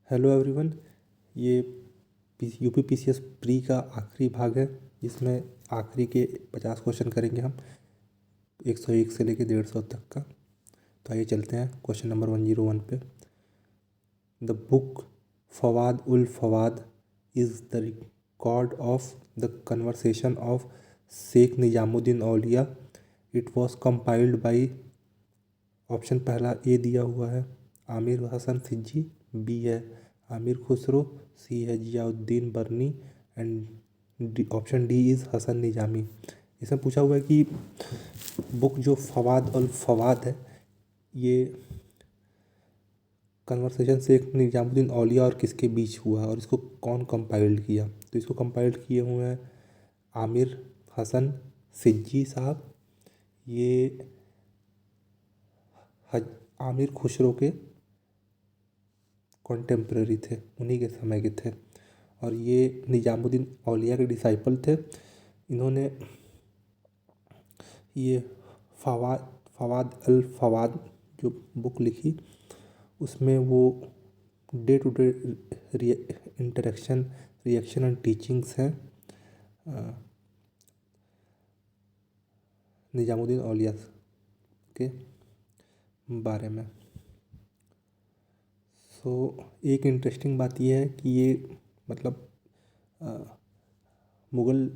Hello everyone. ये UP PCS pre का आखिरी भाग है जिसमें आखिरी के 50 क्वेश्चन करेंगे हम 101 से लेके 150 तक का। तो आइए चलते हैं क्वेश्चन नंबर 101 पे। The book Fawaid ul Fuad is the record of the conversation of Sheikh Nizamuddin Auliya. It was compiled by option पहला ए दिया हुआ है आमिर हसन सिज्जी, बी है आमिर खुसरो, सी है Ziauddin Barni and option D is Hasan Nizami. इसमें पूछा हुआ है कि बुक जो फवाद अल फवाद है ये कन्वर्सेशन से एक निजामुद्दीन औलिया और किसके बीच हुआ और इसको कौन कंपाइल्ड किया। तो इसको कंपाइल्ड किए हुए हैं आमिर हसन सिज्जी साहब। ये आमिर खुसरो के कॉन्टेम्प्रेरी थे, उन्हीं के समय के थे और ये निजामुद्दीन औलिया के डिसाइपल थे। इन्होंने ये फवाद फवाद अल फवाद जो बुक लिखी उसमें वो day to day interaction reaction and teachings हैं निजामुद्दीन औलिया के बारे में। सो एक इंटरेस्टिंग बात यह है कि ये मतलब मुग़ल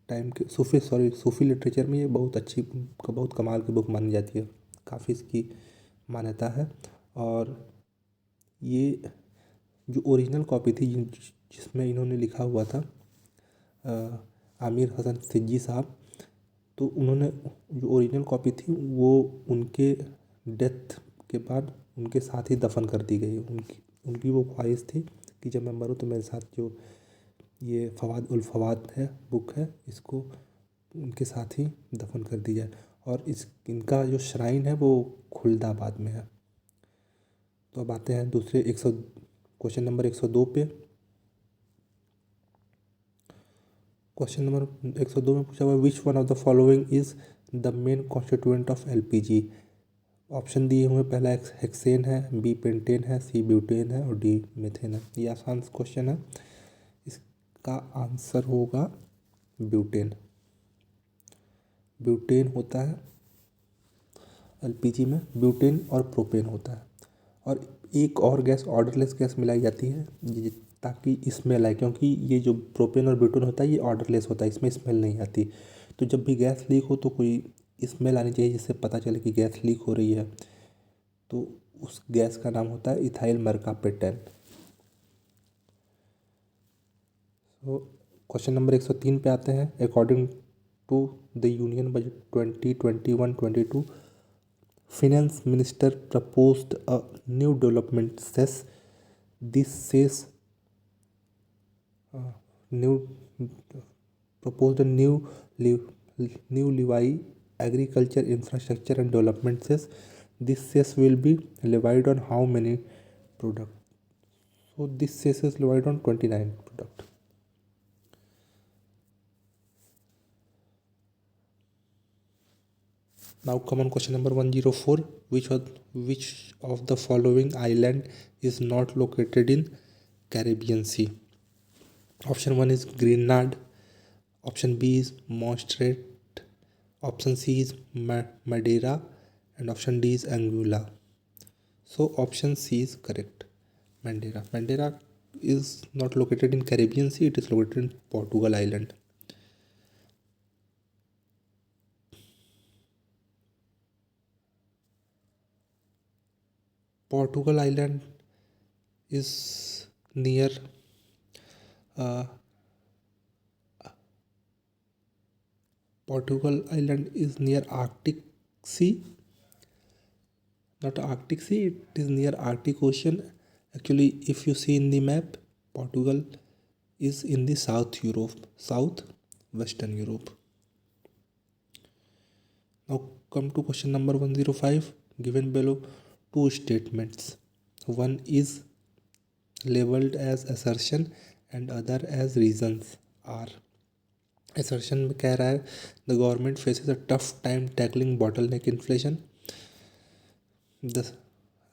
टाइम के सूफ़ी लिटरेचर में ये बहुत अच्छी बहुत कमाल की बुक मानी जाती है, काफ़ी इसकी मान्यता है। और ये जो ओरिजिनल कॉपी थी जिसमें इन्होंने लिखा हुआ था आमिर हसन सिज्जी साहब, तो उन्होंने जो ओरिजिनल कॉपी थी वो उनके डेथ के बाद उनके साथ ही दफन कर दी गई। उनकी उनकी वो ख्वाहिश थी कि जब मैं मरूँ तो मेरे साथ जो ये फवाद उल फवाद है बुक है इसको उनके साथ ही दफन कर दी जाए। और इनका जो श्राइन है वो खुलदाबाद में है। तो अब आते हैं दूसरे क्वेश्चन नंबर 102 पे। क्वेश्चन नंबर 102 में पूछा हुआ विच one of the following is the main constituent of LPG. Option दिए हुए पहला हेक्सेन है, बी पेंटेन है, सी ब्यूटेन है और डी मीथेन है। ये आसान क्वेश्चन है, इसका आंसर होगा ब्यूटेन। ब्यूटेन होता है एलपीजी में, ब्यूटेन और प्रोपेन होता है। और एक और गैस ऑर्डरलेस गैस मिलाई जाती है ताकि स्मेल आए, क्योंकि ये जो प्रोपेन और ब्यूटेन होता है ये ऑर्डरलेस होता है, इसमें स्मेल नहीं आती। तो जब भी गैस लीक हो तो कोई स्मेल आनी चाहिए जिससे पता चले कि गैस लीक हो रही है, तो उस गैस का नाम होता है इथाइल मरकापेटेन। तो क्वेश्चन नंबर 103 पे आते हैं। According to the union budget 2021-22 finance minister proposed a new development cess. This says new proposed a new levy agriculture infrastructure and development cess. This cess will be levied on how many products? So this cess is levied on 29 products. Now come on question number 104. Which of the following island is not located in Caribbean Sea? Option 1 is Greenland. Option B is Montserrat. Option C is Madeira. And option D is Anguilla. So option C is correct. Madeira. Madeira is not located in Caribbean Sea. It is located in Portugal Island. Portugal Island is near Portugal Island is near Arctic Sea. Not Arctic Sea, it is near Arctic Ocean. Actually, if you see in the map, Portugal is in the South Europe, South Western Europe. Now come to question number 105. Given below two statements. One is labeled as assertion and other as reasons are. Assertion में कह रहा है the government faces a tough time tackling bottleneck inflation. The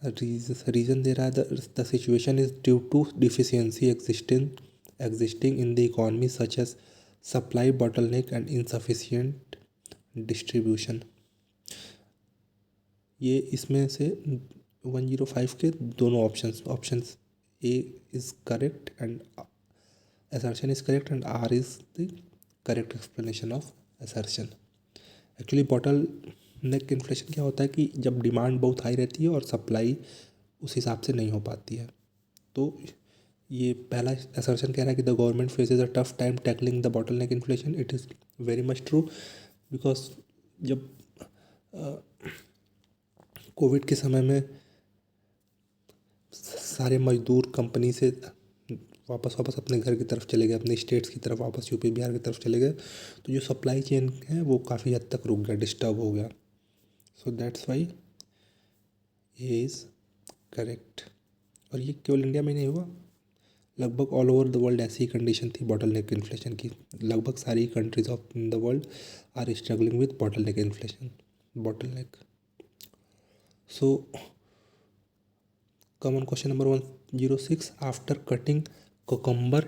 reason दे रहा है the situation is due to deficiency existing in the economy such as supply bottleneck and insufficient distribution. ये इसमें से 105 के दोनों options A is correct and assertion is correct and R is the correct explanation of assertion। Actually bottle neck inflation क्या होता है कि जब डिमांड बहुत हाई रहती है और सप्लाई उस हिसाब से नहीं हो पाती है। तो ये पहला असर्शन कह रहा है कि the government faces a tough time tackling the bottle neck inflation. It is very much true because जब कोविड के समय में सारे मजदूर कंपनी से वापस अपने घर की तरफ चले गए, अपने स्टेट्स की तरफ वापस यूपी बिहार की तरफ चले गए, तो जो सप्लाई चेन है वो काफ़ी हद तक रुक गया, डिस्टर्ब हो गया। सो दैट्स वाई ये इज़ करेक्ट। और ये केवल इंडिया में नहीं हुआ, लगभग ऑल ओवर द वर्ल्ड ऐसी कंडीशन थी बॉटल नेक इन्फ्लेशन की। लगभग सारी countries of in the world are struggling with bottleneck inflation, bottleneck. So common question number 106, after cutting cucumber,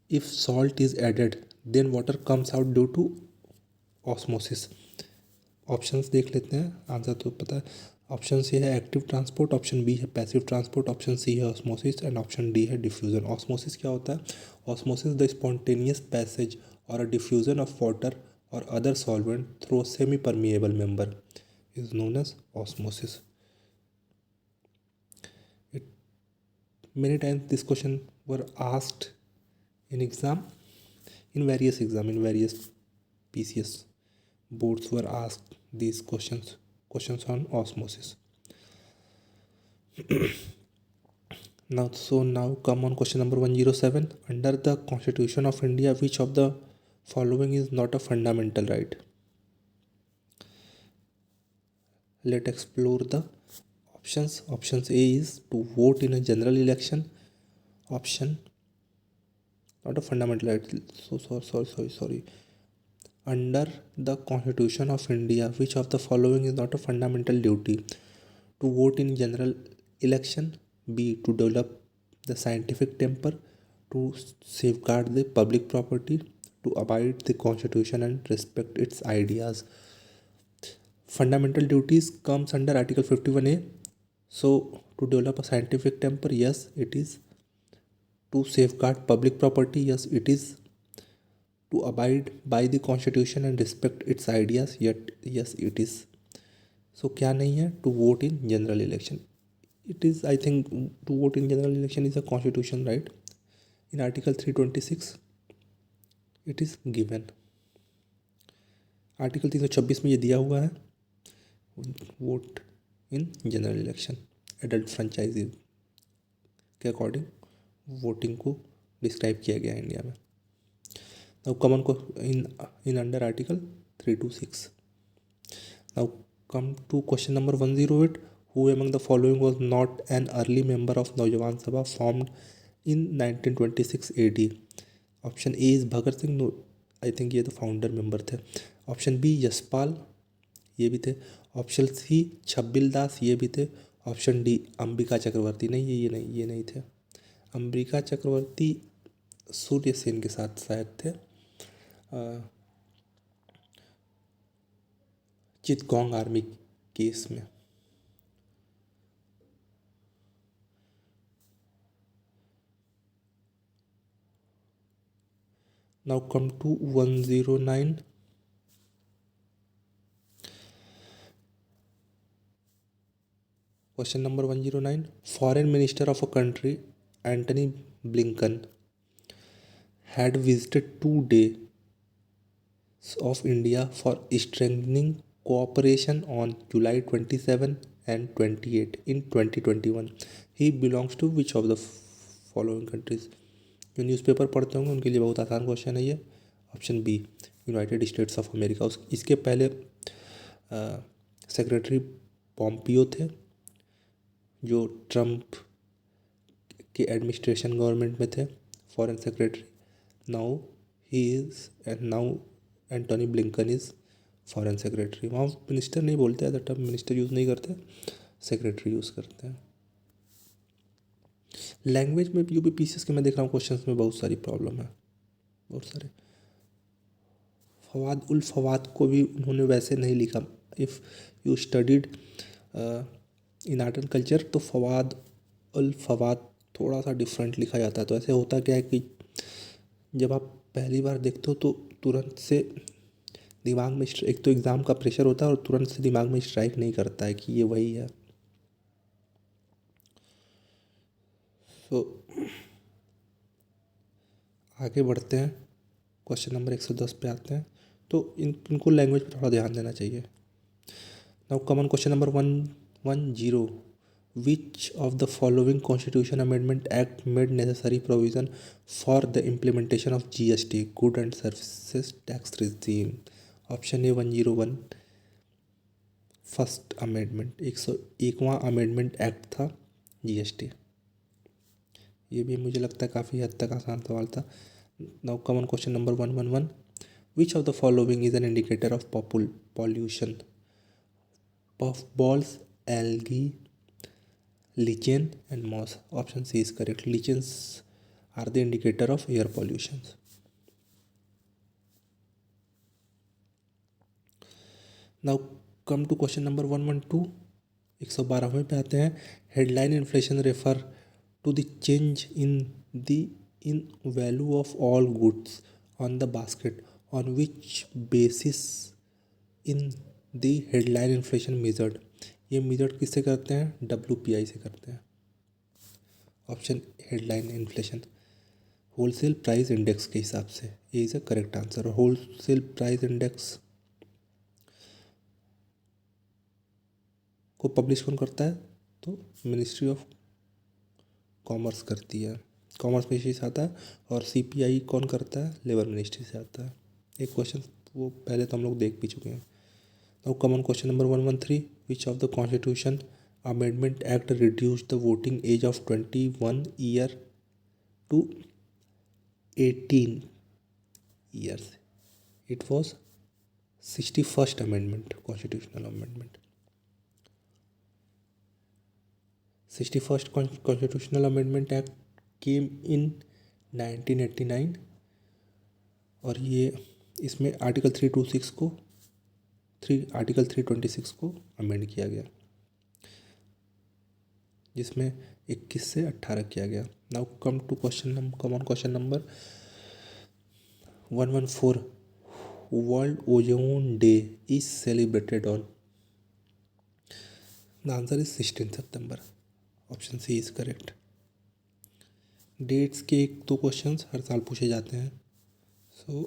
if salt is added then water comes out due to osmosis। Options देख लेते हैं, answer तो पता है। Option C है active transport, option B है passive transport, option C है osmosis and option D है डिफ्यूजन। ऑस्मोसिस क्या होता है? ऑस्मोसिस द स्पॉन्टेनियस पैसेज और अ डिफ्यूजन ऑफ वाटर और other solvent through semipermeable membrane is known as osmosis. Many times this question were asked in exam, in various PCS boards were asked these questions on osmosis। Now come on question number 107, under the Constitution of India which of the following is not a fundamental right? Let's explore the options। Options A is to vote in a general election, option not a fundamental right, sorry, under the Constitution of India which of the following is not a fundamental duty? To vote in general election, B to develop the scientific temper, to safeguard the public property, to abide the constitution and respect its ideas। Fundamental duties comes under article 51A। So to develop a scientific temper, yes it is. To safeguard public property, yes it is. To abide by the constitution and respect its ideas, yet yes it is। So क्या नहीं है? To vote in general election, it is, I think to vote in general election is a constitution right, in article 326 it is given। Article 326 में ये दिया हुआ है, vote in general election adult franchise के according voting को describe किया गया है इंडिया में। नाउ कॉमन को in under article 326। Now come to question number 108, who among the following was not an early member of Naujawan Sabha formed in 1926 AD? Option A is Bhagat Singh, I think ये तो founder member थे। Option B Yashpal, ये भी थे। Option C छब्बिल दास, ये भी थे। Option D Ambika चक्रवर्ती, नहीं ये नहीं थे। अंबिका चक्रवर्ती सूर्य सेन के साथ शायद थे चितगोंग आर्मी केस में। Now come to 109। Question number 109, foreign minister of a country Antony Blinken had visited 2 days of India for strengthening cooperation on July 27 and 28 in 2021। He belongs to which of the following countries? जो newspaper पढ़ते होंगे उनके लिए बहुत आसान question है ये। Option B United States of America. इसके पहले सेक्रेटरी पॉम्पियो थे जो ट्रम्प के एडमिनिस्ट्रेशन गवर्नमेंट में थे, foreign secretary. Now he is and now Antony Blinken is foreign secretary. वहाँ मिनिस्टर नहीं बोलते, as a term minister use नहीं करते, सेक्रेटरी यूज़ करते हैं। लैंग्वेज में यूपीपीसीएस के मैं देख रहा हूँ क्वेश्चंस में बहुत सारी प्रॉब्लम है, बहुत सारे। फवाद उल फवाद को भी उन्होंने वैसे नहीं लिखा। If you studied in art and culture तो फवाद उल फवाद थोड़ा सा डिफरेंट लिखा जाता है। तो ऐसे होता क्या है कि जब आप पहली बार देखते हो तो तुरंत से दिमाग में एक तो एग्ज़ाम का प्रेशर होता है और तुरंत से दिमाग में स्ट्राइक नहीं करता है कि ये वही है। तो आगे बढ़ते हैं, क्वेश्चन नंबर 110 पे आते हैं। तो इनको लैंग्वेज पे थोड़ा ध्यान देना चाहिए। Now common question number 110, which of the following constitution amendment act made necessary provision for the implementation of GST good and services tax regime? Option A 101 first amendment, 101वां अमेंडमेंट एक्ट था GST. ये भी मुझे लगता है काफ़ी हद तक आसान सवाल था। Now common question number 111, which of the following is an indicator of pollution? Puff balls, algae, lichen and moss. Option C is correct. Lichens are the indicator of air pollution. Now come to question number 112. 112वें पे आते हैं। Headline inflation refer to the change in value of all goods on the basket on which basis in the headline inflation measured. ये measured किससे करते हैं? WPI से करते हैं। Option headline inflation wholesale price index के हिसाब से, ये is a correct answer. Wholesale price index को पब्लिश कौन करता है? तो मिनिस्ट्री ऑफ कॉमर्स करती है, कॉमर्स मिनिस्ट्री से आता है। और CPI कौन करता है? लेबर मिनिस्ट्री से आता है। एक क्वेश्चन वो पहले तो हम लोग देख भी चुके हैं। Now common question number 113, which of the constitution amendment act reduce the voting age of 21 year to 18 years? It was 61st amendment, constitutional amendment. 61st constitutional amendment act came in 1989 और ये इसमें आर्टिकल 326 को amend किया गया, जिसमें 21 से 18 किया गया। Now come to common question number 114, world ozone day is celebrated on? The answer is 16 सितंबर। Option C is correct. Dates के 1-2 क्वेश्चंस हर साल पूछे जाते हैं। So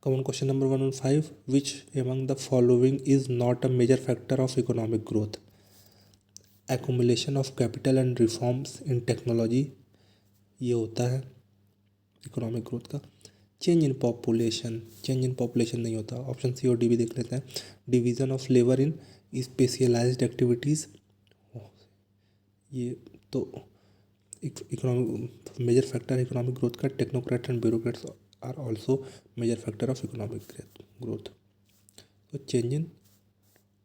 common question number 115, which among the following is not a major factor of economic growth? Accumulation of capital and reforms in technology ये होता है इकोनॉमिक ग्रोथ का। चेंज इन पॉपुलेशन नहीं होता। ऑप्शन सी और डी भी देख लेते हैं। Division of labour in specialised activities, ये तो economic major factor economic growth का। Technocrat and bureaucrats are also major factor of economic growth. तो चेंज इन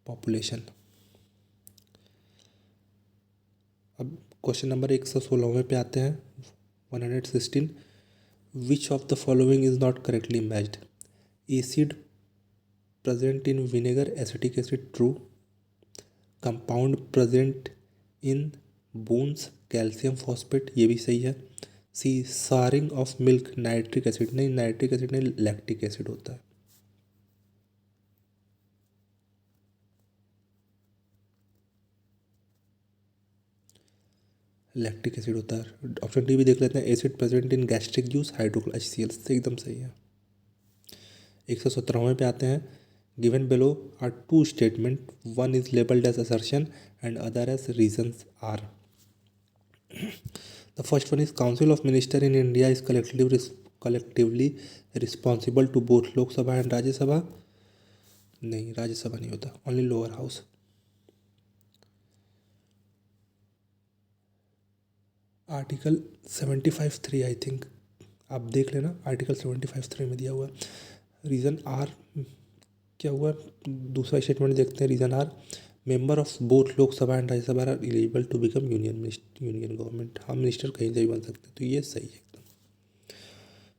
पॉपुलेशन। अब क्वेश्चन नंबर 116वें पे आते हैं। 116, which of the following is not correctly matched? Acid present in vinegar, acetic acid, true. Compound present in bones, calcium phosphate, ये भी सही है। C souring of milk, nitric acid नहीं, नाइट्रिक एसिड नहीं, लैक्टिक एसिड होता है। Lactic acid होता है। ऑप्शन डी भी देख लेते हैं। Acid present in gastric juice, hydrochloric से एकदम सही है। 117वें पे आते हैं। Given below are two statement, one is labelled as assertion and other as reasons R. The first one is council of minister in India is collectively responsible to both Lok Sabha and Rajya Sabha. नहीं, राज्यसभा नहीं होता, only lower house. Article 75(3) I think, आप देख लेना, article 75(3) में दिया हुआ है। रीज़न आर क्या हुआ, दूसरा स्टेटमेंट देखते हैं। Reason are member of both Lok Sabha and Rajya Sabha are eligible to become union government. हम मिनिस्टर कहीं से भी बन सकते हैं, तो ये सही है एकदम।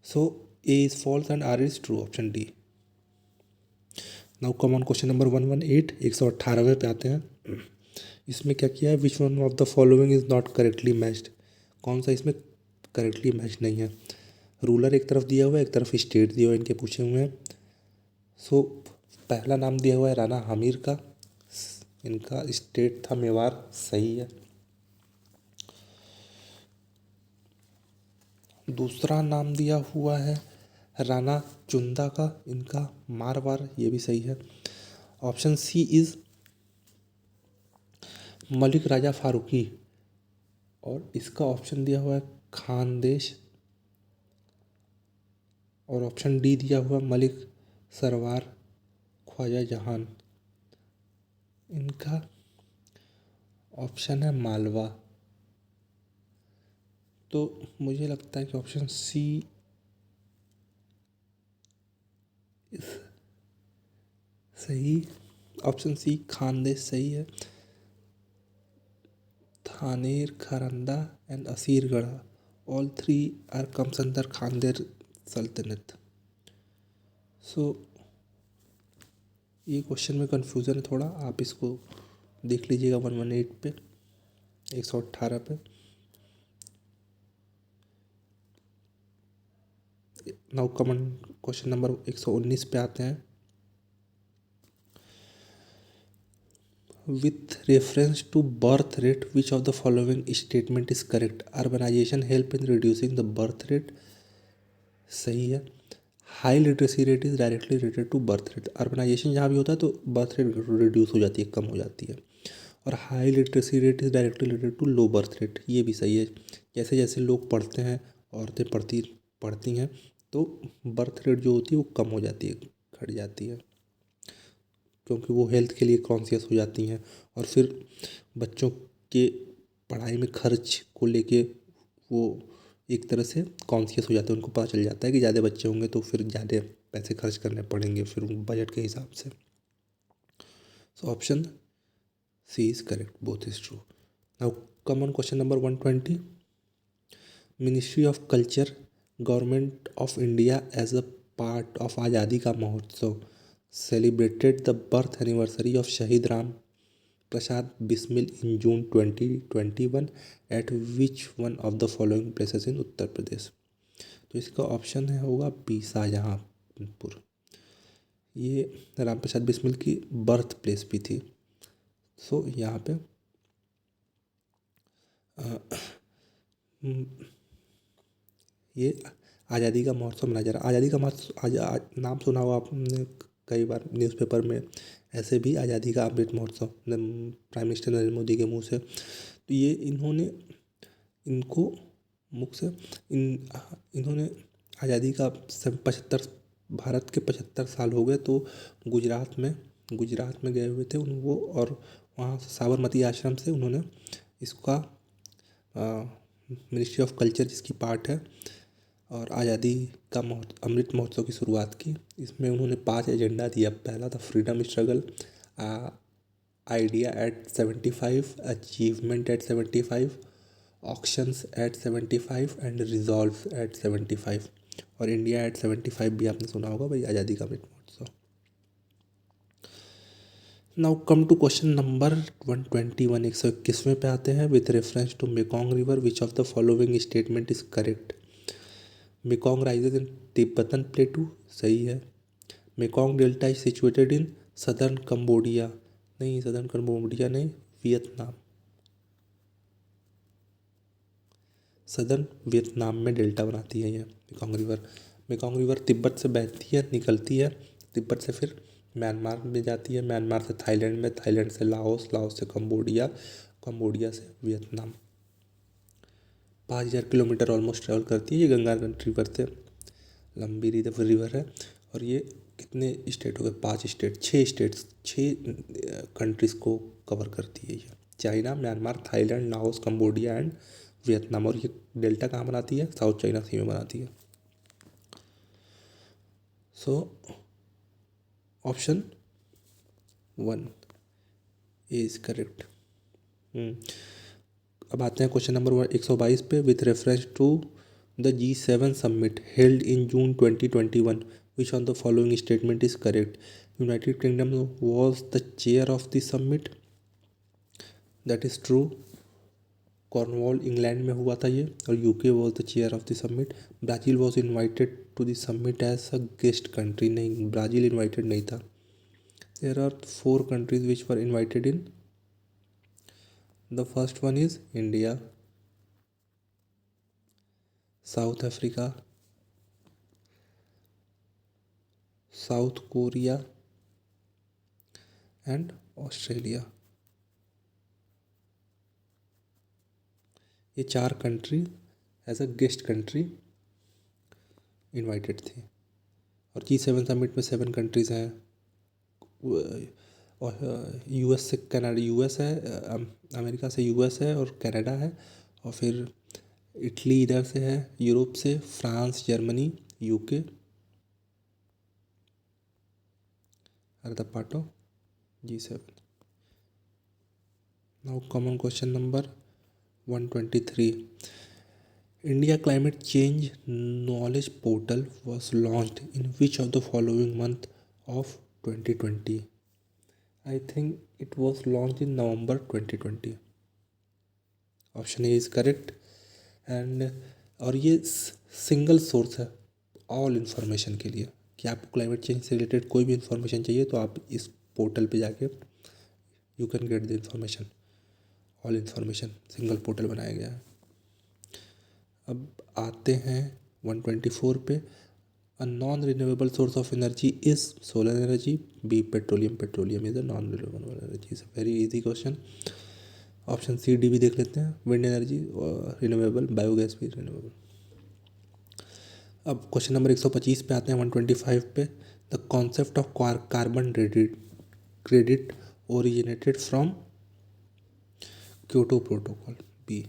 So A is false and R is true, option D. Now come on question number 118, 118वें पे आते हैं। इसमें क्या किया है, which one of the following is not correctly matched. कौन सा इसमें करेक्टली मैच नहीं है। रूलर एक तरफ दिया हुआ है, एक तरफ स्टेट दिया हुआ है, इनके पूछे हुए हैं। सो पहला नाम दिया हुआ है राणा हमीर का, इनका स्टेट था मेवाड़, सही है। दूसरा नाम दिया हुआ है राणा चुंदा का, इनका मारवाड़, ये भी सही है। ऑप्शन सी इज मलिक राजा फारूकी, और इसका ऑप्शन दिया हुआ है खानदेश, और ऑप्शन डी दिया हुआ मलिक सरवार ख्वाजा जहान, इनका ऑप्शन है मालवा। तो मुझे लगता है कि ऑप्शन सी सही, ऑप्शन सी खानदेश सही है। Thaner, Kharanda and Asirgarh, all three are comes under Khandesh सल्तनत। सो ये क्वेश्चन में कंफ्यूजन है थोड़ा, आप इसको देख लीजिएगा 118 पे, 118 पे। नाउ कमन क्वेश्चन नंबर 119 पे आते हैं। With reference to birth rate which of the following statement is correct. Urbanisation help in reducing the birth rate, सही है। High literacy rate is directly related to birth rate. Urbanisation जहाँ भी होता है तो बर्थ रेट रिड्यूस हो जाती है, कम हो जाती है। और high literacy rate is directly related to low birth rate, ये भी सही है। जैसे जैसे लोग पढ़ते हैं, औरतें पढ़ती हैं, तो बर्थ रेट जो होती है वो कम हो जाती है, घट जाती है, क्योंकि वो हेल्थ के लिए कॉन्शियस हो जाती हैं। और फिर बच्चों के पढ़ाई में खर्च को लेके वो एक तरह से कॉन्शियस हो जाते हैं, उनको पता चल जाता है कि ज़्यादा बच्चे होंगे तो फिर ज़्यादा पैसे खर्च करने पड़ेंगे फिर बजट के हिसाब से। So option C is correct, both is true. Now come on question number 120। Ministry of culture, government of India as a part of Azadi ka Mahotsav celebrated the birth anniversary of Shaheed Ram Prasad Bismil in June 2021 at which one of the following places in Uttar Pradesh. तो इसका option है होगा B, Shahjahanpur. ये राम प्रसाद बिस्मिल की birth place भी थी। सो यहाँ पे ये आज़ादी का महोत्सव मनाया जा रहा है। आज़ादी का महोत्सव नाम सुना हुआ आपने कई बार न्यूज़पेपर में, ऐसे भी आज़ादी का अमृत महोत्सव प्राइम मिनिस्टर नरेंद्र मोदी के मुंह से। तो ये इनको मुख से इन्होंने आज़ादी का 75, भारत के 75 साल हो गए, तो गुजरात में गए हुए थे वो, और वहाँ साबरमती आश्रम से उन्होंने इसका मिनिस्ट्री ऑफ कल्चर जिसकी पार्ट है और आज़ादी का अमृत महोत्सव की शुरुआत की। इसमें उन्होंने 5 एजेंडा दिया। पहला था freedom struggle, idea at 75, achievement at 75, actions at 75 and resolve at 75। और इंडिया एट 75 भी आपने सुना होगा भाई, आज़ादी ka Amrit Mahotsav. Now come to question number 121, 121वें पे आते हैं। With reference to Mekong river which of the following statement is correct. Mekong rises in Tibetan plateau, सही है। Mekong delta is situated in southern Cambodia, नहीं सदर्न कंबोडिया नहीं, Vietnam. Southern Vietnam में delta बनाती है ये Mekong river. Mekong river Tibet से बहती है, निकलती है तिब्बत से, फिर म्यांमार में जाती है, म्यांमार से थाईलैंड में, थाईलैंड से लाओस, लाओस से कंबोडिया, कंबोडिया से वियतनाम। 5000 किलोमीटर ऑलमोस्ट ट्रैवल करती है ये गंगा रिवर से, लंबी रिवर है। और ये कितने स्टेट हो गए, 5 स्टेट, 6 स्टेट्स, 6 कंट्रीज़ को कवर करती है ये, China, Myanmar, Thailand, Laos, Cambodia and Vietnam. और ये डेल्टा कहाँ बनाती है, साउथ चाइना सी में बनाती है। So option 1 is correct. अब आते हैं क्वेश्चन नंबर 122 पे। With reference to the G7 summit held in June 2021 which on the following statement is correct? United Kingdom was the chair of the summit, that is true. Cornwall England में हुआ था ये। और UK was the chair of the summit. Brazil was invited to the summit as a guest country, नहीं Brazil invited नहीं था। There are 4 countries which were invited in. The first one is India, South Africa, South Korea and Australia. ये 4 country as a guest country invited थी। और G7 summit में 7 countries हैं। और US से कनाडा, यूएस है, अमेरिका से US है और कनाडा है। और फिर इटली इधर से है, यूरोप से France, Germany, UK are the part of G7। Now common question number 123। India Climate Change Knowledge Portal was launched in which of the following month of 2020? I think it was launched in November 2020. Option A is correct. And और ये single source है all information के लिए, कि आपको climate change से related कोई भी इन्फॉर्मेशन चाहिए तो आप इस पोर्टल पे जाके you can get the information. All information single portal बनाया गया है। अब आते हैं 124 पे। A non renewable source of energy is solar energy, B petroleum, petroleum is a non renewable energy. Is a very easy question. Option C D भी देख लेते हैं। विंड एनर्जी रिन्यूएबल, बायोगैस भी रिन्यूएबल। अब क्वेश्चन नंबर 125 पे आते हैं 125 पे। The concept of carbon credit originated from Kyoto protocol, B.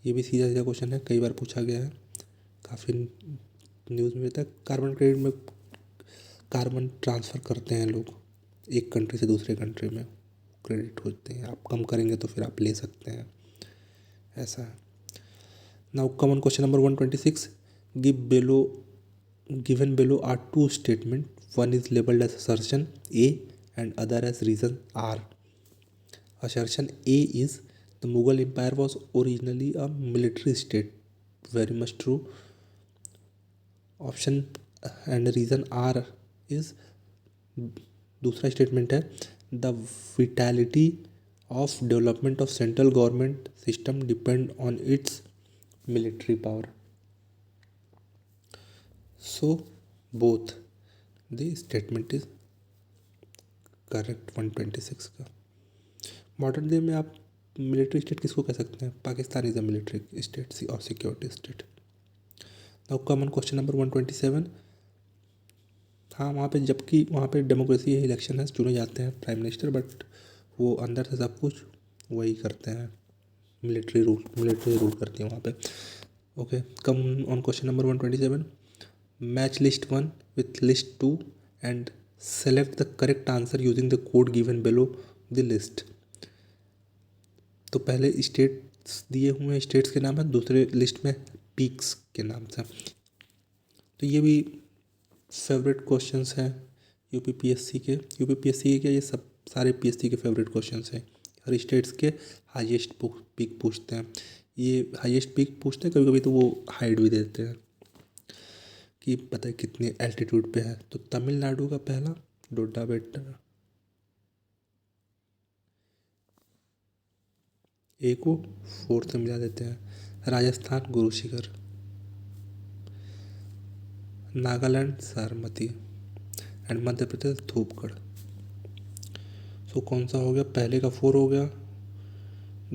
ये भी सीधा सीधा क्वेश्चन है, कई बार पूछा गया है, काफ़ी न्यूज़ में रहता है। कार्बन क्रेडिट में कार्बन ट्रांसफ़र करते हैं लोग एक कंट्री से दूसरे कंट्री में, क्रेडिट होते हैं। आप कम करेंगे तो फिर आप ले सकते हैं, ऐसा है। Now common question number 126। Given below are 2 statement, one is labeled as assertion A and other as reason R. Assertion A is the Mughal Empire was originally a military state, very much true. Option and reason R is दूसरा statement है the vitality of development of central government system depend on it's military power. So both the statement is correct 126 का। Modern day में आप military state किसको कह सकते हैं? Pakistan is a military state और security state. Now common question number 127। हाँ, वहाँ पे जबकि वहाँ पे डेमोक्रेसी है, इलेक्शन है, चुने जाते हैं प्राइम मिनिस्टर, बट वो अंदर से सब कुछ वही करते हैं, मिलिट्री रूल करती है वहाँ पे। Okay, come on question number 127। Match list 1 with list 2 and select the correct answer using the code given below the list. तो पहले स्टेट्स दिए हुए हैं, स्टेट्स के नाम है, दूसरे लिस्ट में पीक्स के नाम से। तो ये भी फेवरेट क्वेश्चंस हैं यूपीपीएससी के। यूपीपीएससी के क्या, ये सब सारे पीएससी के फेवरेट क्वेश्चंस हैं। हर स्टेट्स के हाईएस्ट पीक पूछते हैं। ये हाईएस्ट पीक पूछते हैं, कभी कभी तो वो हाइट भी देते हैं कि पता है कितने एल्टीट्यूड पे है। तो तमिलनाडु का पहला डोडा बेट्टा, ए को 4 से मिला देते हैं। राजस्थान गुरु शिखर, नागालैंड सारमती एंड मध्य प्रदेश धूपगढ़। सो कौन सा हो गया? पहले का 4 हो गया,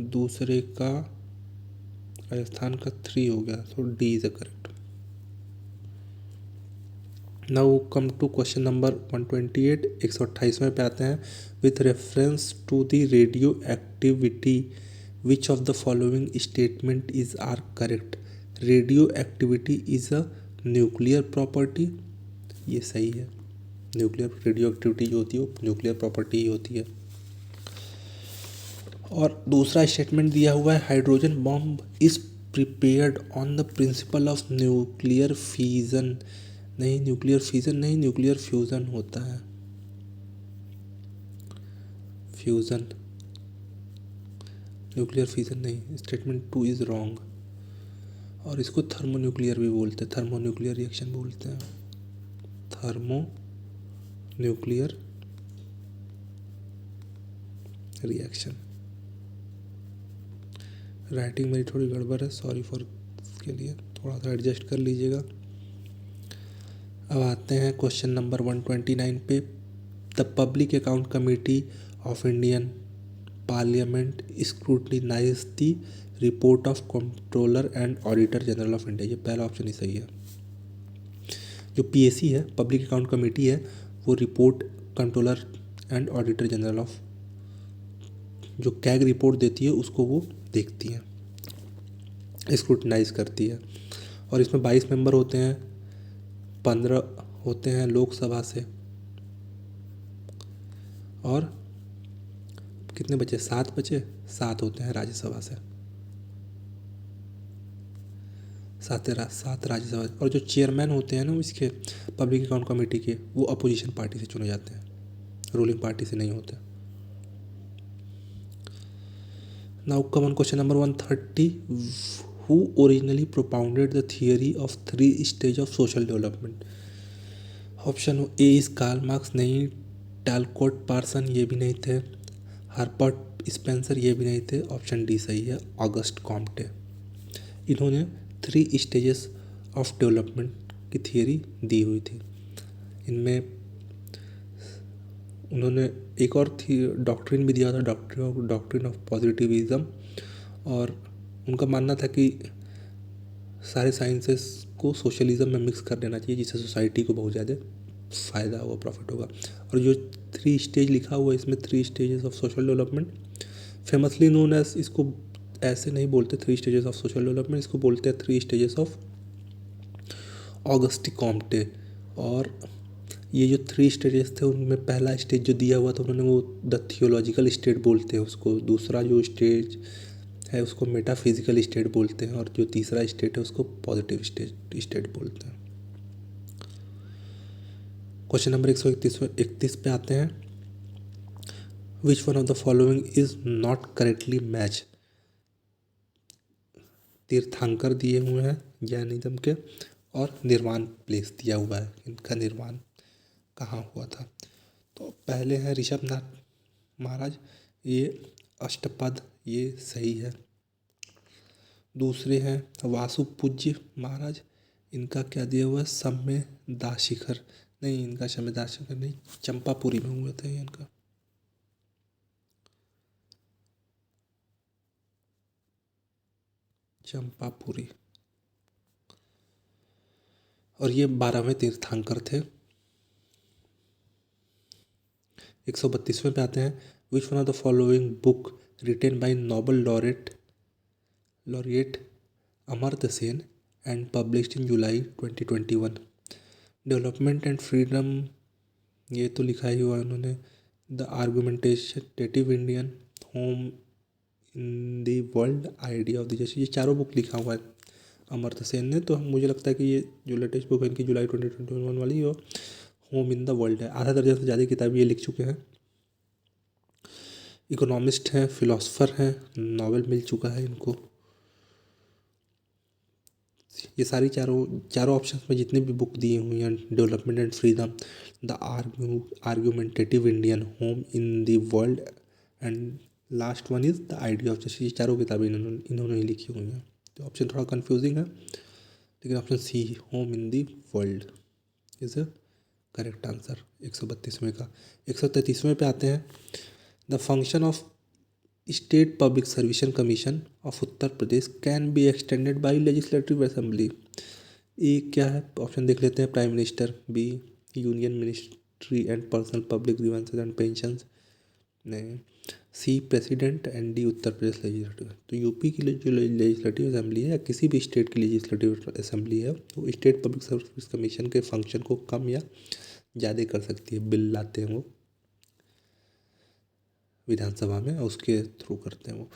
दूसरे का राजस्थान का 3 हो गया। So D is a correct. Now come to question number 128। 128वें पे आते हैं। With reference to the radio activity which of the following statement is are correct? Radio activity is a nuclear property, ये सही है। न्यूक्लियर रेडियो एक्टिविटी जो होती है वो न्यूक्लियर प्रॉपर्टी ही होती है। और दूसरा स्टेटमेंट दिया हुआ है, hydrogen bomb is prepared on the principle of nuclear fission. नहीं, न्यूक्लियर फिजन नहीं, न्यूक्लियर फ्यूज़न होता है, फ्यूज़न, न्यूक्लियर फिजन नहीं। Statement 2 is wrong. और इसको थर्मोन्यूक्लियर भी बोलते हैं, थर्मोन्यूक्लियर रिएक्शन बोलते हैं, थर्मो न्यूक्लियर रिएक्शन। राइटिंग मेरी थोड़ी गड़बड़ है, सॉरी फॉर इसके लिए, थोड़ा सा एडजस्ट कर लीजिएगा। अब आते हैं क्वेश्चन नंबर 129 पे। The public account committee of Indian parliament scrutinise the report of controller and auditor general of India. ये पहला ऑप्शन ही सही है। जो पीएसी है, पब्लिक अकाउंट कमेटी है, वो report controller and auditor general of, जो कैग रिपोर्ट देती है उसको वो देखती है, स्क्रूटनाइज करती है। और इसमें 22 मेंबर होते हैं, 15 होते हैं लोकसभा से, और कितने बचे, 7 बचे, 7 होते हैं राज्यसभा से, 7 राज्यसभा। और जो चेयरमैन होते हैं ना इसके पब्लिक अकाउंट कमेटी के, वो अपोजिशन पार्टी से चुने जाते हैं, रूलिंग पार्टी से नहीं होते। Now come on question number 130। Who originally propounded the theory of 3 stage of social development. Option A is Karl Marx, नहीं। टैलकोट पार्सन, ये भी नहीं थे। हार्पर्ट स्पेंसर, ये भी नहीं थे। ऑप्शन डी सही है, ऑगस्ट कॉम्टे। इन्होंने 3 स्टेजेस ऑफ डेवलपमेंट की थियरी दी हुई थी। इनमें उन्होंने एक और थी डॉक्ट्रिन भी दिया था, डॉक्ट्रिन ऑफ पॉजिटिविज्म। और उनका मानना था कि सारे साइंसेस को सोशलिज्म में मिक्स कर देना चाहिए, जिससे सोसाइटी को बहुत ज़्यादा फ़ायदा होगा, प्रॉफिट होगा। और जो 3 स्टेज लिखा हुआ है इसमें, 3 stages of social development, famously known as, इसको ऐसे नहीं बोलते 3 स्टेजेस ऑफ सोशल डेवलपमेंट, इसको बोलते हैं 3 स्टेजेस ऑफ ऑगस्ट कॉम्टे। और ये जो 3 स्टेजेस थे उनमें पहला स्टेज जो दिया हुआ था उन्होंने, वो द थियोलॉजिकल स्टेट बोलते हैं उसको। दूसरा जो स्टेज है उसको मेटाफिजिकल स्टेट बोलते हैं। और जो तीसरा स्टेट है उसको पॉजिटिव स्टेट बोलते हैं। क्वेश्चन नंबर 131 पे आते हैं। Which one of the following is not correctly match. तीर्थंकर दिए हुए हैं जैनिज्म के, और निर्वाण प्लेस दिया हुआ है, इनका निर्वाण कहाँ हुआ था। तो पहले हैं ऋषभनाथ महाराज, ये अष्टपद, ये सही है। दूसरे हैं वासुपूज्य महाराज, इनका क्या दिया हुआ है, सम्य दाशिखर, नहीं इनका सम्य दाशिखर नहीं, चंपापुरी में हुआ था इनका। चंपापुरी। और ये 12वें तीर्थंकर थे। 132वें पे आते हैं। Which one of the following book written by Nobel laureate Amartya Sen and published in July 2021। Development and freedom, ये तो लिखा ही हुआ उन्होंने। The argumentative Indian home in the world, idea of the जैसे, ये चारों बुक लिखा हुआ है अमर्त्य सेन ने। तो मुझे लगता है कि ये जो लेटेस्ट बुक है इनकी जुलाई 2021 वाली, और होम इन द वर्ल्ड है। आधा दर्जन से ज़्यादा किताब ये लिख चुके हैं। इकोनॉमिस्ट हैं, फिलोसफर हैं, नोबेल मिल चुका है इनको। ये सारी चारों ऑप्शन में जितनी भी बुक दी हुई हैं, development and freedom, the argumentative Indian, home in the world, and last one is the idea of justice, ये चारों किताबें इन्होंने ही लिखी हुई हैं। तो ऑप्शन थोड़ा कन्फ्यूजिंग है, लेकिन option C, home in the world, is a correct answer 132वें का। 133वें पे आते हैं। The function of state public service commission of Uttar Pradesh can be extended by legislative assembly. A क्या है, ऑप्शन देख लेते हैं। Prime minister, B union ministry and personal public grievances and pensions, नहीं। C president and D Uttar Pradesh legislative. तो UP की जो legislative assembly है या किसी भी स्टेट की लेजिस्लेटिव असेंबली है वो स्टेट पब्लिक सर्विस कमीशन के फंक्शन को कम या ज़्यादा कर सकती है। बिल लाते हैं वो विधानसभा में और उसके थ्रू करते हैं वो।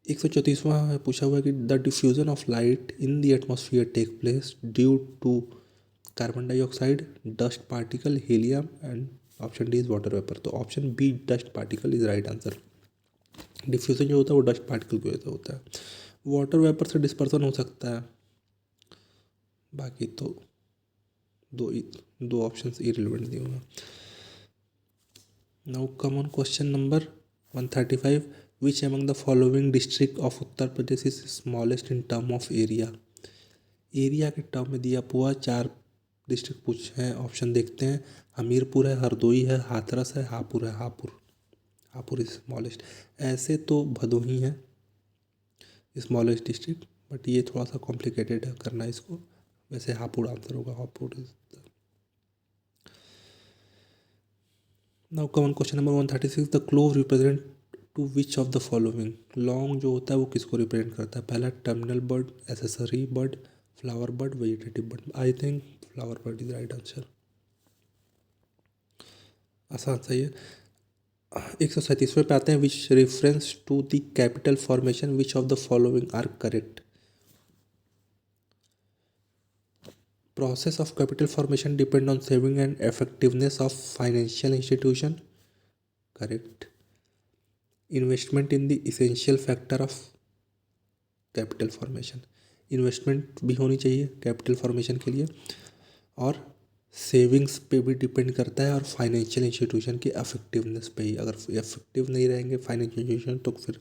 134वां पूछा हुआ है कि the diffusion of light in the atmosphere take place due to carbon dioxide, dust particle, helium and option D is water vapour. तो option B dust particle is right answer. Diffusion जो होता है वो डस्ट पार्टिकल की वजह से होता है। वाटर वेपर से डिस्पर्सन हो सकता है, बाकी तो दो ऑप्शंस इररिलेवेंट दिए हुए हैं। Now come on question number 135, which among the following district of Uttar Pradesh is smallest in term of area. Area के टर्म में दिया हुआ 4 डिस्ट्रिक्ट पूछे हैं, ऑप्शन देखते हैं। हमीरपुर है, हरदोई है, हाथरस है, हापुड़ है। Hapur is smallest. ऐसे तो भदोही है स्मॉलेस्ट डिस्ट्रिक्ट, बट ये थोड़ा सा कॉम्प्लिकेटेड है करना इसको। वैसे हापुड़ आंसर होगा, Hapur is. Now come on question number 136, the clove represent to which of the following. लॉन्ग जो होता है वो किसको रिप्रेजेंट करता है। पहला terminal bud, accessory bud, flower bud, vegetative bud. I think flower bud is right answer. आसान सही है। 137वें पे आते हैं, which reference to the capital formation which of the following are correct. Process of capital formation depend on saving and effectiveness of financial institution. Correct. Investment in the essential factor of capital formation. Investment भी होनी चाहिए capital formation के लिए, और savings पे भी depend करता है, और फाइनेंशियल इंस्टीट्यूशन की अफेक्टिवनेस पे ही। अगर इफेक्टिव नहीं रहेंगे फाइनेंशियल इंस्टीट्यूशन तो फिर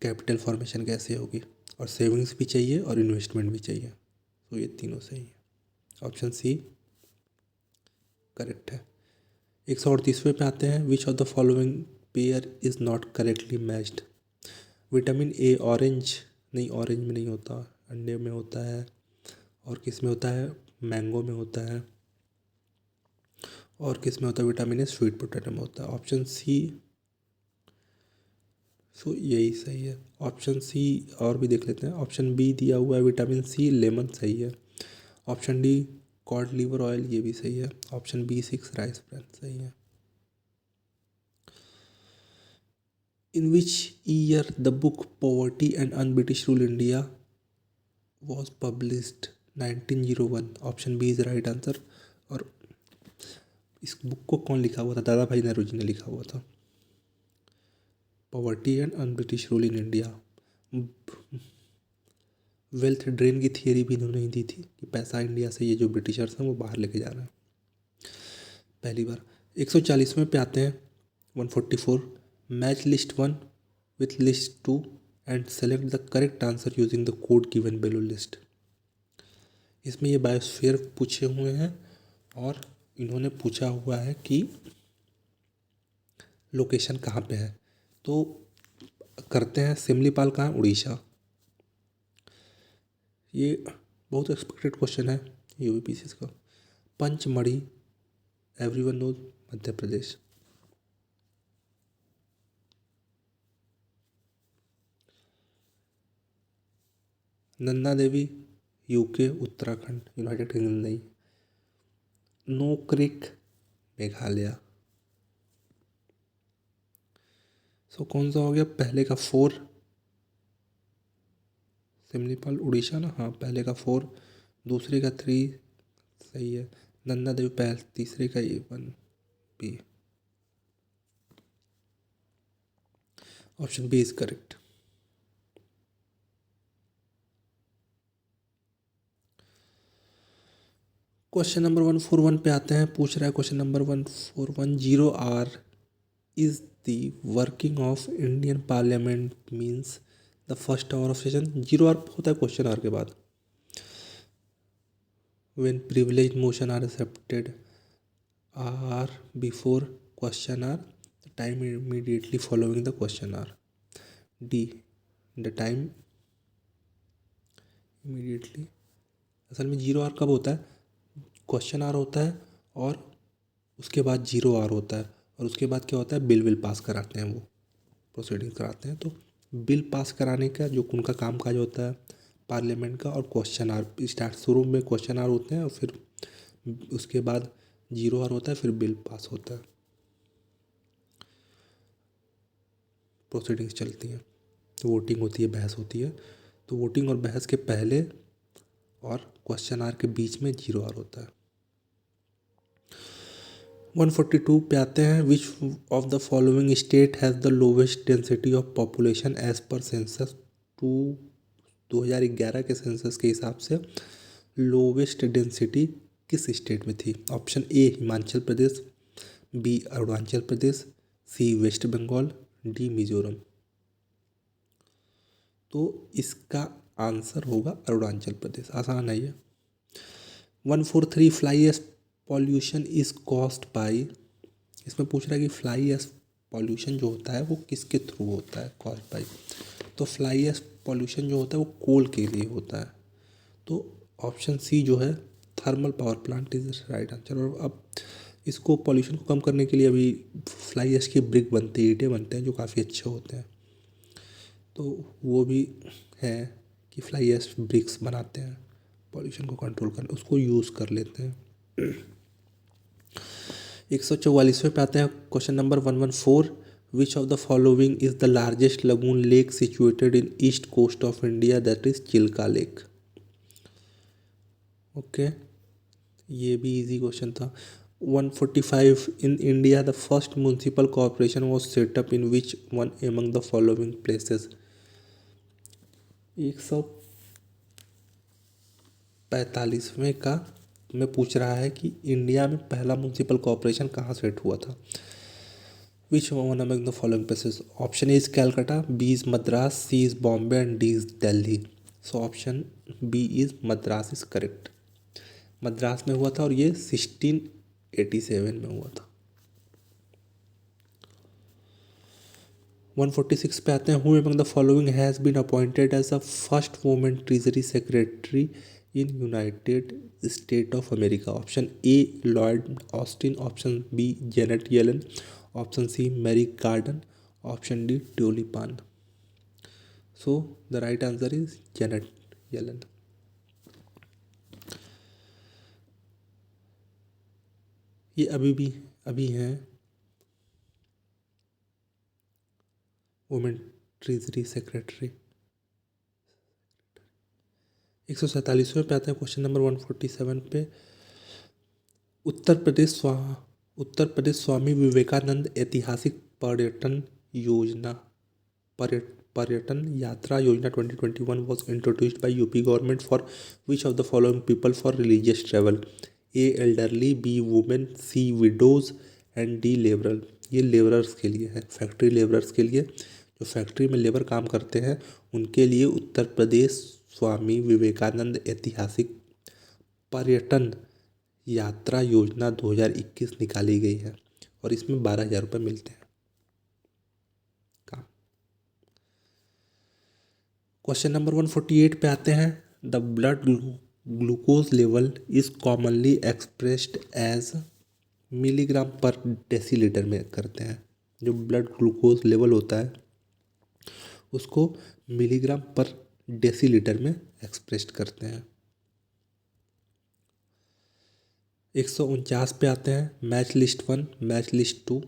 कैपिटल फॉर्मेशन कैसे होगी। और सेविंग्स भी चाहिए और इन्वेस्टमेंट भी चाहिए, तो ये तीनों सही है। ऑप्शन सी करेक्ट है। 138वें पे आते हैं, which of the following pair is not correctly matched. Vitamin A orange, नहीं ऑरेंज में नहीं होता, अंडे में होता है, और किस में होता है, मैंगो में होता है, और किस में होता है विटामिन ए, स्वीट पोटैटो में होता है। ऑप्शन सी, सो यही सही है। ऑप्शन सी और भी देख लेते हैं। ऑप्शन बी दिया हुआ है विटामिन सी, लेमन सही है। Option D cod liver oil, ये भी सही है। ऑप्शन बी 6 राइस ब्रैन सही है। In which year the book poverty and un British rule India was published. 1901। Option B is right answer. और इस बुक को कौन लिखा हुआ था, दादा भाई नेहरू जी ने लिखा हुआ था। Poverty and un British rule in India. Wealth drain की थियरी भी इन्होंने ही दी थी कि पैसा इंडिया से ये जो ब्रिटिशर्स हैं वो बाहर लेके जा रहे हैं पहली बार। 140वें पे आते हैं 144, match list 1 with list 2 and select the correct answer using the code given below list. इसमें ये बायोस्फीयर पूछे हुए हैं, और इन्होंने पूछा हुआ है कि लोकेशन कहाँ पे है। तो करते हैं, सिमलीपाल कहाँ, उड़ीसा। ये बहुत एक्सपेक्टेड क्वेश्चन है यूपीपीसी का। Pachmarhi everyone knows, Madhya Pradesh. Nanda Devi UK, Uttarakhand, United kingdom नहीं। नो क्रिक मेघालय। सो कौन सा हो गया, पहले का 4 सिमलीपाल उड़ीसा ना, हाँ पहले का 4, दूसरे का 3 सही है। नंदा देवी पहले, तीसरे का 1 B. Option B is correct. Question number 141 पे आते हैं। पूछ रहा है question number 141, 0R is the working of Indian parliament means the first hour of session. 0R होता है क्वेश्चन आर के बाद। When privilege motion are accepted or before question hour, the time immediately following the question hour. D the time immediately. असल में 0R कब होता है, question are होता है और उसके बाद 0R होता है, और उसके बाद क्या होता है, बिल पास कराते हैं वो। प्रोसीडिंग कराते हैं। तो बिल पास कराने का जो उनका काम काज होता है पार्लियामेंट का, और क्वेश्चन आवर स्टार्ट, शुरू में क्वेश्चन आवर होते हैं और फिर उसके बाद जीरो आवर होता है, फिर बिल पास होता है, प्रोसीडिंग्स चलती हैं, वोटिंग होती है, बहस होती है। तो वोटिंग और बहस के पहले और क्वेश्चन आवर के बीच में जीरो आवर होता है। 142 पे आते हैं, which of the following state has the lowest density of population as per census to 2011 के सेंसस के हिसाब से लोवेस्ट डेंसिटी किस स्टेट में थी? Option A Himachal Pradesh, B Arunachal Pradesh, C West Bengal, D Mizoram. तो इसका आंसर होगा अरुणाचल प्रदेश। आसान है ये। 143 fly ash pollution is caused by, इसमें पूछ रहा है कि फ्लाई एश पॉल्यूशन जो होता है वो किसके थ्रू होता है, कॉज्ड बाई। तो फ्लाई एश पॉल्यूशन जो होता है वो कोल के लिए होता है। तो ऑप्शन सी जो है thermal power plant is right answer. और अब इसको पॉल्यूशन को कम करने के लिए अभी फ्लाई एश के ब्रिक बनते हैं, ईंटें बनते हैं जो काफ़ी अच्छे होते हैं। तो वो भी है कि फ्लाई एश ब्रिक्स बनाते हैं पॉल्यूशन को कंट्रोल करने, उसको यूज़ कर लेते हैं। 144वें पे आते हैं, question number 114, which of the following is the largest lagoon lake situated in east coast of India, that is Chilka lake. Okay, ये भी इजी क्वेश्चन था। 145, in India the first municipal corporation was set up in which one among the following places. 145वें का में पूछ रहा है कि इंडिया में पहला म्यूनसिपल कॉर्पोरेशन कहाँ सेट हुआ था। Which one among the following places? Option A is Calcutta, B is Madras, C is Bombay and D is Delhi. So option B is Madras is correct. Madras में हुआ था और ये 1687 में हुआ था। 146 पे आते हैं, who among the following has been appointed as the first women treasury secretary in United State of America. Option A Lloyd Austin, option B Janet Yellen, option C Mary Garden, option D Dolly Pan. So the right answer is Janet Yellen. ये अभी हैं women treasury secretary. 147वें पे आते हैं, question number 147 पे, उत्तर प्रदेश स्वामी विवेकानंद ऐतिहासिक योजना पर्यटन यात्रा योजना 2021 was introduced by UP government for which of the following people for religious travel? A elderly, B women, C widows and D labourer. ये लेबरर्स के लिए है, फैक्ट्री लेबरर्स के लिए, जो फैक्ट्री में लेबर काम करते हैं उनके लिए उत्तर प्रदेश स्वामी विवेकानंद ऐतिहासिक पर्यटन यात्रा योजना 2021 निकाली गई है और इसमें 12,000 रुपये मिलते हैं। क्वेश्चन नंबर 148 पे आते हैं, the blood glucose level is commonly expressed as milligram per decilitre में करते हैं। जो ब्लड ग्लूकोज लेवल होता है उसको मिलीग्राम पर डेसीलीटर में एक्सप्रेस करते हैं। 149 पे आते हैं, match list 1, match list 2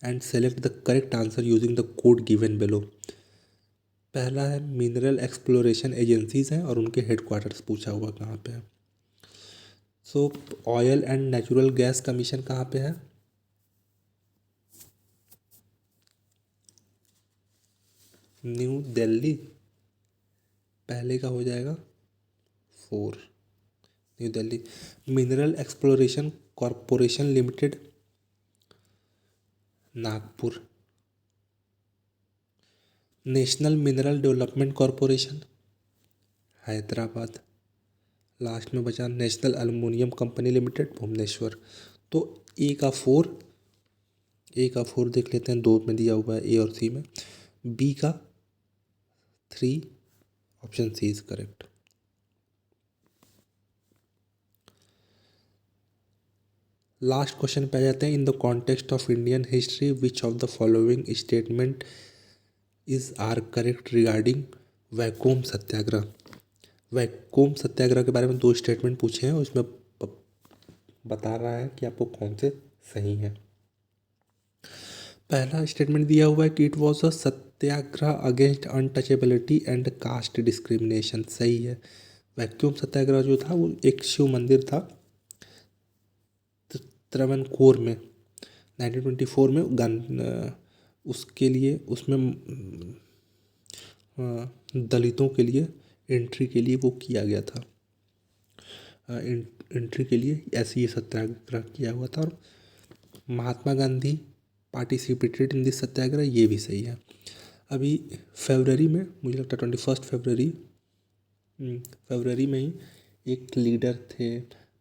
and select the correct answer using the code given below. पहला है मिनरल एक्सप्लोरेशन एजेंसीज हैं और उनके हेडक्वार्टर्स पूछा हुआ कहाँ पे है। So oil and natural gas commission कहाँ पे है? न्यू दिल्ली। पहले का हो जाएगा 4, New Delhi. Mineral exploration corporation limited, Nagpur. National mineral development corporation, Hyderabad. Last में बचा national aluminium company limited, Bhubaneswar. तो ए का 4 देख लेते हैं, 2 में दिया हुआ है ए और सी में। बी का 3, option C is correct. Last question पे आ जाते हैं, in the context of Indian history which of the following statement is are correct regarding Vaikom Satyagraha. Vaikom Satyagraha के बारे में 2 स्टेटमेंट पूछे हैं, उसमें बता रहा है कि आपको कौन से सही हैं। पहला स्टेटमेंट दिया हुआ है कि it was a Satyagraha against untouchability and caste discrimination. सही है। वैक्यूम सत्याग्रह जो था वो एक शिव मंदिर था त्रावणकोर में 1924 में उसके लिए उसमें दलितों के लिए एंट्री के लिए वो किया गया था। एंट्री के लिए ऐसे ये सत्याग्रह किया हुआ था और Mahatma Gandhi participated in this सत्याग्रह, ये भी सही है। अभी फरवरी में मुझे लगता है 21 फरवरी में ही एक लीडर थे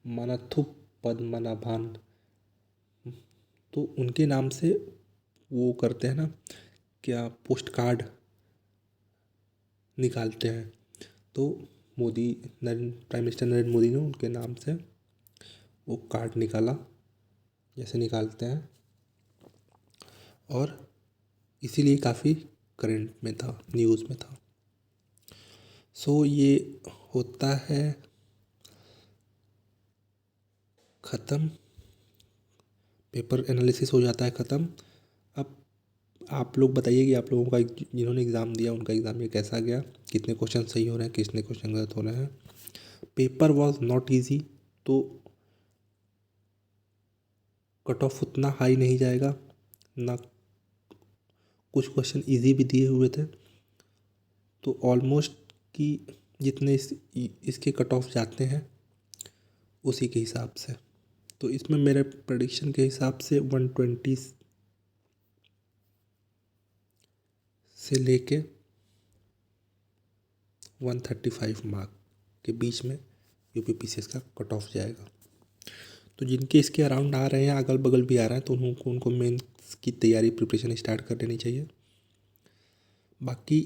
मनाथु पद्मनाभन, तो उनके नाम से वो करते हैं ना, क्या पोस्ट कार्ड निकालते हैं। तो प्राइम मिनिस्टर नरेंद्र मोदी ने उनके नाम से वो कार्ड निकाला, जैसे निकालते हैं, और इसीलिए काफ़ी करंट में था, न्यूज़ में था। सो ये होता है ख़त्म, पेपर एनालिसिस हो जाता है ख़त्म। अब आप लोग बताइए कि आप लोगों का जिन्होंने एग्ज़ाम दिया उनका एग्ज़ाम ये कैसा गया, कितने क्वेश्चन सही हो रहे हैं, कितने क्वेश्चन गलत हो रहे हैं। पेपर वॉज नॉट ईजी, तो कट ऑफ उतना हाई नहीं जाएगा ना, कुछ क्वेश्चन इजी भी दिए हुए थे, तो ऑलमोस्ट कि जितने इसके कट ऑफ जाते हैं उसी के हिसाब से, तो इसमें मेरे प्रेडिक्शन के हिसाब से 120 से लेके 135 मार्क के बीच में यूपीपीसीएस का कट ऑफ जाएगा। तो जिनके इसके अराउंड आ रहे हैं, अगल बगल भी आ रहा है, तो उनको मेंस की तैयारी प्रिपरेशन स्टार्ट कर देनी चाहिए। बाकी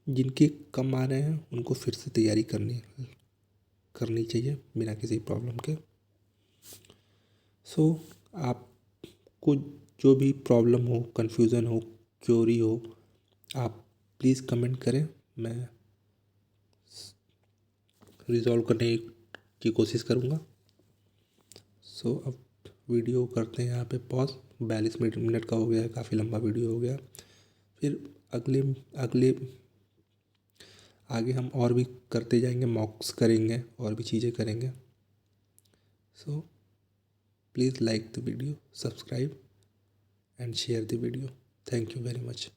जिनके कम आ रहे हैं उनको फिर से तैयारी करनी चाहिए बिना किसी प्रॉब्लम के। सो आपको जो भी प्रॉब्लम हो, कन्फ्यूज़न हो, क्योरी हो, आप प्लीज़ कमेंट करें, मैं रिजॉल्व करने की कोशिश करूँगा। सो अब वीडियो करते हैं यहाँ पे पॉज, 42 मिनट का हो गया है, काफ़ी लंबा वीडियो हो गया। फिर अगले आगे हम और भी करते जाएंगे, मॉक्स करेंगे और भी चीज़ें करेंगे। So please like the video, subscribe and share the video. Thank you very much.